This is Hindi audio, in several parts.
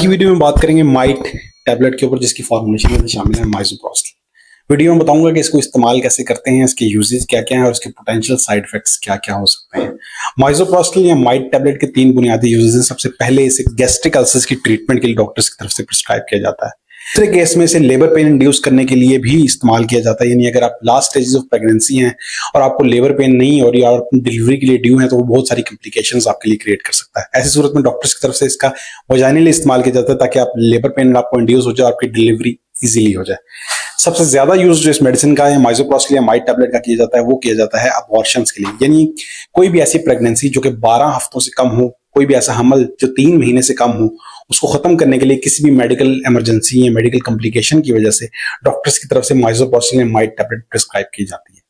की वीडियो में बात करेंगे माइट टैबलेट के ऊपर, जिसकी फॉर्मुलेशन में शामिल है माइसोप्रोस्टल। वीडियो में बताऊंगा कि इसको इस्तेमाल कैसे करते हैं, इसके यूजेज क्या क्या है और इसके पोटेंशियल साइड इफेक्ट्स क्या क्या हो सकते हैं। माइसोप्रोस्टल या माइट टैबलेट के 3 बुनियादी यूजेज हैं। सबसे पहले इसे गैस्ट्रिक अल्सर्स की ट्रीटमेंट के लिए डॉक्टर्स की तरफ से प्रिस्क्राइब किया जाता है। दूसरे केस में इसे लेबर पेन इंड्यूस करने के लिए भी इस्तेमाल किया जाता है, यानी अगर आप लास्ट स्टेजेस ऑफ प्रेगनेंसी हैं और आपको लेबर पेन नहीं हो रही और अपनी डिलीवरी के लिए ड्यू है, तो वो बहुत सारी कॉम्प्लिकेशंस आपके लिए क्रिएट कर सकता है। ऐसी सूरत में डॉक्टर्स की तरफ से इसका वजाइनली इस्तेमाल किया जाता है ताकि आप लेबर पेन आपको इंड्यूस हो जाए और आपकी डिलीवरी इजीली हो जाए। सबसे ज्यादा यूज जो इस मेडिसिन का है माइसोप्रोस्टल या माइट टैबलेट का किया जाता है, वो किया जाता है अबॉर्शंस के लिए, यानी कोई भी ऐसी प्रेगनेंसी जो कि 12 हफ्तों से कम हो, कोई भी ऐसा हमल जो 3 महीने से कम हो, उसको खत्म करने के लिए किसी भी मेडिकल इमरजेंसी या मेडिकल कॉम्प्लिकेशन की वजह से डॉक्टर्स की तरफ से माइसोप्रोस्टल या माइट टैबलेट प्रिस्क्राइब की जाती है।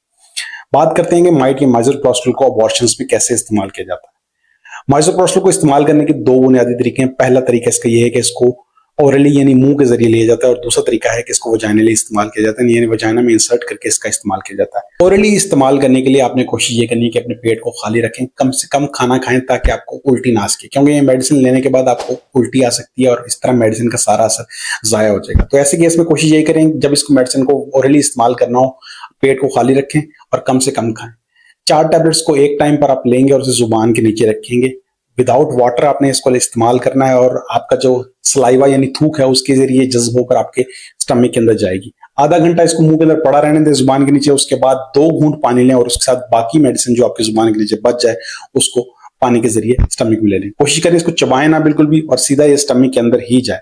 बात करते हैं कि माइट या माइसोप्रोस्टल को अबॉर्शंस में कैसे इस्तेमाल किया जाता है। माइसोप्रोस्टल को इस्तेमाल करने के 2 बुनियादी तरीके हैं। पहला तरीका इसका यह है कि इसको ओरली यानी मुंह के जरिए लिया जाता है, और दूसरा तरीका है कि इसको वजाइनली इस्तेमाल किया जाता है, यानी वजाइना में इंसर्ट करके इसका इस्तेमाल किया जाता है। ओरली इस्तेमाल करने के लिए आपने कोशिश ये करनी है कि अपने पेट को खाली रखें, कम से कम खाना खाएं ताकि आपको उल्टी ना आ सके, क्योंकि ये मेडिसिन लेने के बाद आपको उल्टी आ सकती है और इस तरह मेडिसिन का सारा असर जाया हो जाएगा। तो ऐसे केस में कोशिश यही करें, जब इसको मेडिसिन को ओरली इस्तेमाल करना हो, पेट को खाली रखें और कम से कम खाएं। 4 टैबलेट्स को एक टाइम पर आप लेंगे और उसे जुबान के नीचे रखेंगे। विदाउट वाटर आपने इसको इस्तेमाल करना है और आपका जो सलाइवा यानी थूक है उसके जरिए जज्ब होकर आपके स्टमक के अंदर जाएगी। आधा घंटा इसको मुंह के अंदर पड़ा रहने दें जुबान के नीचे। उसके बाद 2 घूंट पानी लें और उसके साथ बाकी मेडिसिन जो आपकी जुबान के नीचे बच जाए उसको पानी के जरिए स्टमक में ले लें। कोशिश करें इसको चबाएं ना बिल्कुल भी, और सीधा ये स्टमक के अंदर ही जाए।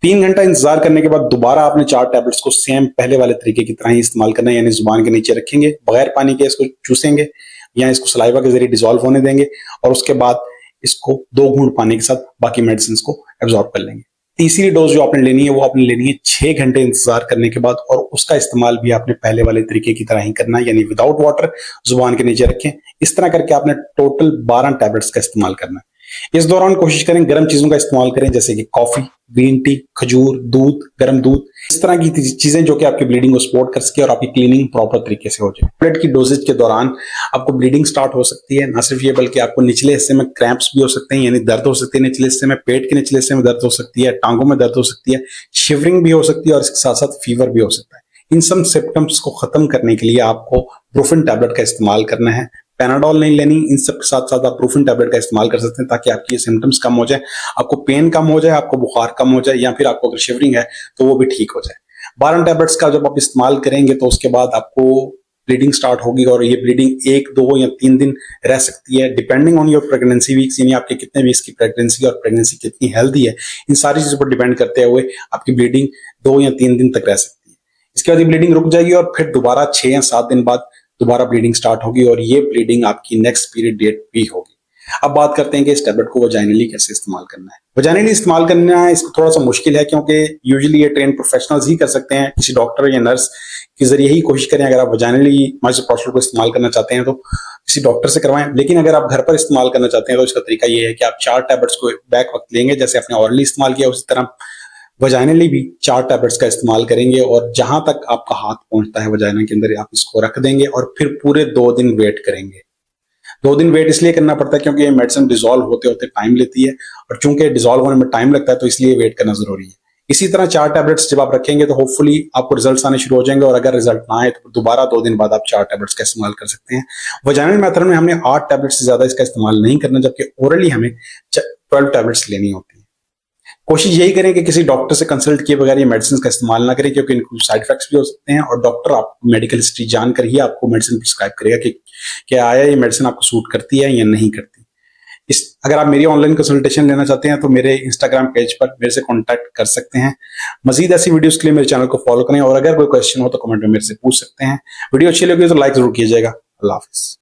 3 घंटा इंतजार करने के बाद दोबारा आपने 4 टैबलेट्स को सेम पहले वाले तरीके की तरह ही इस्तेमाल करना है, यानी जुबान के नीचे रखेंगे, बगैर पानी के इसको चूसेंगे या इसको सलाइवा के जरिए डिसॉल्व होने देंगे और उसके बाद इसको 2 घूंट पानी के साथ बाकी मेडिसिन को एब्जॉर्ब कर लेंगे। तीसरी डोज जो आपने लेनी है वो आपने लेनी है 6 घंटे इंतजार करने के बाद, और उसका इस्तेमाल भी आपने पहले वाले तरीके की तरह ही करना है, यानी विदाउट वाटर जुबान के नीचे रखें। इस तरह करके आपने टोटल 12 टैबलेट्स का इस्तेमाल करना है। इस दौरान कोशिश करें गर्म चीजों का इस्तेमाल करें, जैसे कि कॉफी, ग्रीन टी, खजूर, दूध, गर्म दूध, इस तरह की चीजें जो कि आपकी ब्लीडिंग को सपोर्ट कर सके और आपकी क्लीनिंग प्रॉपर तरीके से हो जाए। टैबलेट की डोजेज के दौरान आपको ब्लीडिंग स्टार्ट हो सकती है। ना सिर्फ ये बल्कि आपको निचले हिस्से में क्रैम्प्स भी हो सकते हैं, यानी दर्द हो सकती है निचले हिस्से में, पेट के निचले हिस्से में दर्द हो सकती है, टांगों में दर्द हो सकती है, शिवरिंग भी हो सकती है और इसके साथ साथ फीवर भी हो सकता है। इन सब सिम्टम्स को खत्म करने के लिए आपको ब्रूफेन टैबलेट का इस्तेमाल करना है। पैनाडोल नहीं लेनी, इन सब के साथ साथ आप ब्रूफेन टैबलेट का इस्तेमाल कर सकते हैं ताकि आपकी ये सिम्टम्स कम हो जाए, आपको पेन कम हो जाए, आपको बुखार कम हो जाए, या फिर आपको अगर शिवरिंग है तो वो भी ठीक हो जाए। 12 टैबलेट्स का जब आप इस्तेमाल करेंगे तो उसके बाद आपको ब्लीडिंग स्टार्ट होगी, और ये ब्लीडिंग 1, 2 या 3 दिन रह सकती है, depending on your pregnancy weeks, यानी आपके कितने वीक्स की प्रेगनेंसी और प्रेगनेंसी कितनी हेल्दी है, इन सारी चीजों पर डिपेंड करते हुए आपकी ब्लीडिंग 2 या 3 दिन तक रह सकती है। इसके बाद ये ब्लीडिंग रुक जाएगी और फिर दोबारा 6 या 7 दिन बाद दोबारा ब्लीडिंग स्टार्ट होगी, और ये ब्लीडिंग आपकी नेक्स्ट पीरियड डेट भी होगी। अब बात करते हैं कि इस टैबलेट को वजाइनली कैसे इस्तेमाल करना है। वजाइनली इस्तेमाल करना है इसको थोड़ा सा मुश्किल है, क्योंकि यूजुअली ये ट्रेन प्रोफेशनल्स ही कर सकते हैं। किसी डॉक्टर या नर्स के जरिए ही कोशिश करें। अगर आप वजाइनली माइसोप्रोस्टल को इस्तेमाल करना चाहते हैं तो किसी डॉक्टर से करवाएं, लेकिन अगर आप घर पर इस्तेमाल करना चाहते हैं तो इसका तरीका ये है कि आप 4 टैबलेट्स को बैक वक्त लेंगे, जैसे आपने ऑरली इस्तेमाल किया उसी तरह वजाइनली भी 4 टैबलेट्स का इस्तेमाल करेंगे, और जहां तक आपका हाथ पहुंचता है वजाइना के अंदर आप इसको रख देंगे और फिर पूरे 2 दिन वेट करेंगे। 2 दिन वेट इसलिए करना पड़ता है क्योंकि ये मेडिसिन डिसॉल्व होते होते टाइम लेती है, और चूंकि डिसॉल्व होने में टाइम लगता है तो इसलिए वेट करना जरूरी है। इसी तरह 4 टैबलेट्स जब आप रखेंगे तो होपफुली आपको रिजल्ट्स आने शुरू हो जाएंगे, और अगर रिजल्ट ना आए तो दोबारा 2 दिन बाद आप 4 टैबलेट्स का इस्तेमाल कर सकते हैं। वजाइनल मेथड में हमने 8 टैबलेट्स से ज्यादा इसका इस्तेमाल नहीं करना, जबकि ओरली हमें 12 टैबलेट्स लेनी होती है। कोशिश यही करें कि किसी डॉक्टर से कंसल्ट किए बगैर ये मेडिसिन का इस्तेमाल ना करें, क्योंकि इनको साइड इफेक्ट्स भी हो सकते हैं, और डॉक्टर आपको मेडिकल हिस्ट्री जानकर ही आपको मेडिसिन प्रिस्क्राइब करेगा कि क्या आया ये मेडिसिन आपको सूट करती है या नहीं करती। अगर आप मेरी ऑनलाइन कंसल्टेशन लेना चाहते हैं तो मेरे इंस्टाग्राम पेज पर मेरे से कॉन्टैक्ट कर सकते हैं। मजीद ऐसी वीडियोस के लिए मेरे चैनल को फॉलो करें, और अगर कोई क्वेश्चन हो तो कमेंट में मेरे से पूछ सकते हैं। वीडियो अच्छी लगी तो लाइक जरूर कीजिएगा। अल्लाह हाफिज।